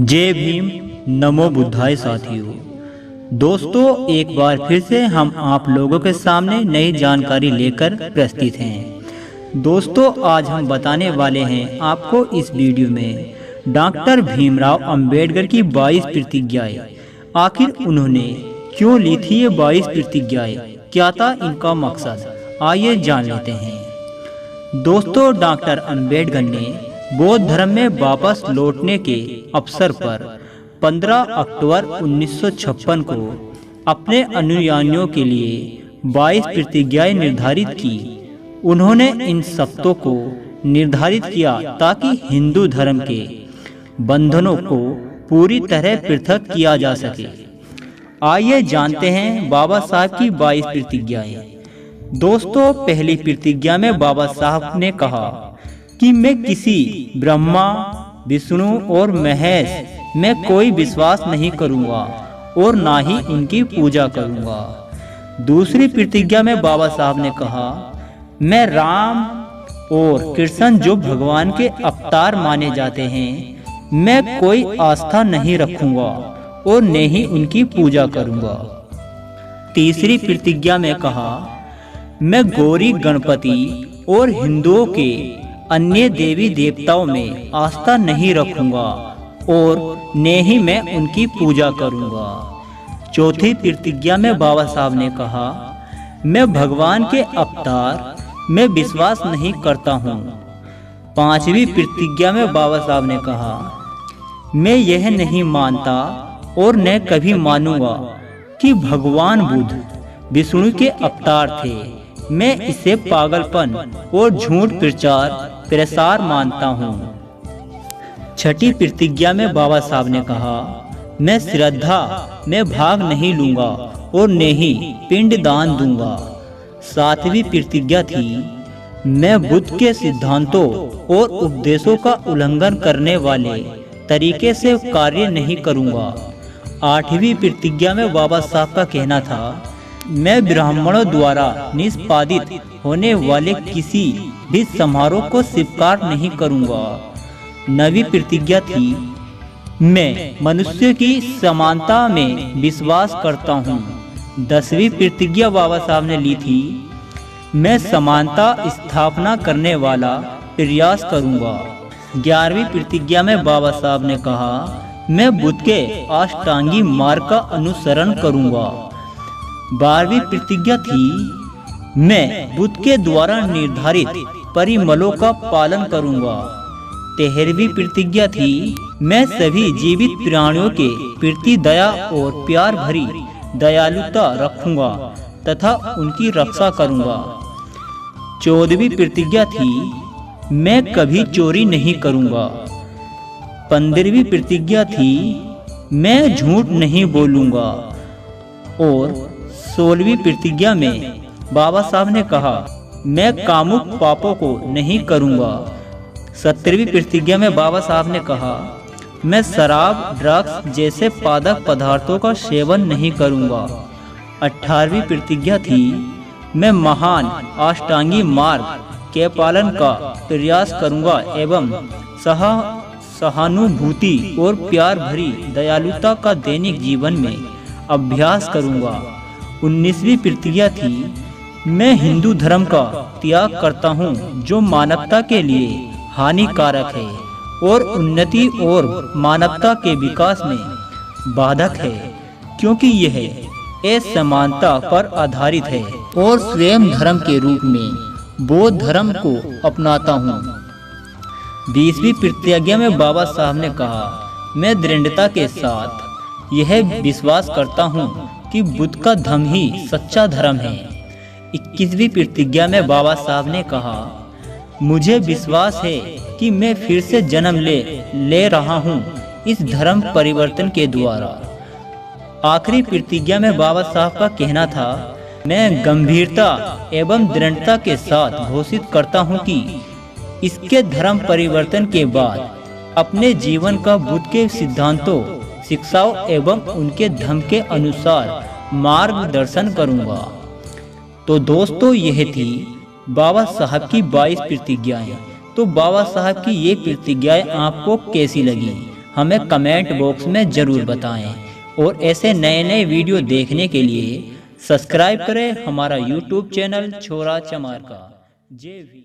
जय भीम। नमो बुद्धाय साथियों। दोस्तों, एक बार फिर से हम आप लोगों के सामने नई जानकारी लेकर प्रस्तुत हैं। दोस्तों, आज हम बताने वाले हैं आपको इस वीडियो में डॉक्टर भीमराव अंबेडकर की 22 प्रतिज्ञाएं। आखिर उन्होंने क्यों ली थी ये 22 प्रतिज्ञाएं, क्या था इनका मकसद, आइए जान लेते हैं। दोस्तों, डॉक्टर अंबेडकर ने बौद्ध धर्म में वापस लौटने के अवसर पर 15 अक्टूबर 1956 को अपने अनुयायियों के लिए 22 प्रतिज्ञाएं निर्धारित की। उन्होंने इन शब्दों को निर्धारित किया ताकि हिंदू धर्म के बंधनों को पूरी तरह पृथक किया जा सके। आइए जानते हैं बाबा साहब की 22 प्रतिज्ञाएं। दोस्तों, पहली प्रतिज्ञा में बाबा साहब ने कहा कि मैं किसी ब्रह्मा, विष्णु और महेश में कोई विश्वास नहीं करूंगा और ना ही उनकी पूजा करूंगा। दूसरी प्रतिज्ञा में बाबा साहब ने कहा, मैं राम और कृष्ण जो भगवान के अवतार माने जाते हैं, मैं कोई आस्था नहीं रखूंगा और न ही उनकी पूजा करूंगा। तीसरी प्रतिज्ञा में कहा, मैं गौरी, गणपति और हिंदुओं के अन्य देवी देवताओं में आस्था नहीं रखूंगा और न ही मैं उनकी पूजा करूंगा। चौथी प्रतिज्ञा में बाबा साहब ने कहा, मैं भगवान के अवतार में विश्वास नहीं करता हूँ। पांचवी प्रतिज्ञा में बाबा साहब ने कहा, मैं यह नहीं मानता और न कभी मानूंगा कि भगवान बुद्ध विष्णु के अवतार थे। मैं इसे पागलपन और झूठ प्रसार मानता हूँ। छठी प्रतिज्ञा में बाबा साहब ने कहा, मैं श्रद्धा में भाग नहीं लूंगा और न ही पिंड दान दूंगा। सातवीं प्रतिज्ञा थी, मैं बुद्ध के सिद्धांतों और उपदेशों का उल्लंघन करने वाले तरीके से कार्य नहीं करूंगा। आठवीं प्रतिज्ञा में बाबा साहब का कहना था, मैं ब्राह्मणों द्वारा निष्पादित होने वाले किसी भी समारोह को स्वीकार नहीं करूंगा। नवीं प्रतिज्ञा थी, मैं मनुष्य की समानता में विश्वास करता हूँ। 10वीं प्रतिज्ञा बाबा साहब ने ली थी, मैं समानता स्थापना करने वाला प्रयास करूंगा। 11वीं प्रतिज्ञा में बाबा साहब ने कहा, मैं बुद्ध के अष्टांगी मार्ग का अनुसरण करूंगा। 12वीं प्रतिज्ञा थी, मैं बुद्ध के द्वारा निर्धारित परिमलों का पालन करूंगा। 13वीं प्रतिज्ञा थी, मैं सभी जीवित प्राणियों के प्रति दया और प्यार भरी दयालुता रखूंगा तथा उनकी रक्षा करूंगा। 14वीं प्रतिज्ञा थी, मैं कभी चोरी नहीं करूंगा। 15वीं प्रतिज्ञा थी, मैं झूठ नहीं बोलूंगा। और 16वीं प्रतिज्ञा में बाबा साहब ने कहा, मैं कामुक पापों को नहीं करूंगा। 17वीं प्रतिज्ञा में बाबा साहब ने कहा, मैं शराब, ड्रग्स जैसे मादक पदार्थों का सेवन नहीं करूंगा। 18वीं प्रतिज्ञा थी, मैं महान अष्टांगी मार्ग के पालन का प्रयास करूंगा एवं सहानुभूति और प्यार भरी दयालुता का दैनिक जीवन में अभ्यास करूंगा। 19वीं प्रतिज्ञा थी, मैं हिंदू धर्म का त्याग करता हूं जो मानवता के लिए हानिकारक है और उन्नति और मानवता के विकास में बाधक है, क्योंकि यह असमानता पर आधारित है और स्वयं धर्म के रूप में बौद्ध धर्म को अपनाता हूं। 20वीं प्रतिज्ञा में बाबा साहब ने कहा, मैं दृढ़ता के साथ यह विश्वास करता हूं कि बुद्ध का धर्म ही सच्चा धर्म है। 21वीं प्रतिज्ञा में बाबा साहब ने कहा, मुझे विश्वास है कि मैं फिर से जन्म ले रहा हूं इस धर्म परिवर्तन के द्वारा। आखिरी प्रतिज्ञा में बाबा साहब का कहना था, मैं गंभीरता एवं दृढ़ता के साथ घोषित करता हूं कि इसके धर्म परिवर्तन के बाद अपने जीवन का बुद्ध के सिद्धांतों, शिक्षाओं एवं उनके धर्म के अनुसार मार्गदर्शन करूंगा। तो दोस्तों, यह थी बाबा साहब की 22 प्रतिज्ञाएं। तो बाबा साहब की ये प्रतिज्ञाएं आपको कैसी लगी, हमें कमेंट बॉक्स में ज़रूर बताएं और ऐसे नए नए वीडियो देखने के लिए सब्सक्राइब करें हमारा यूट्यूब चैनल छोरा चमार का। जय भीम।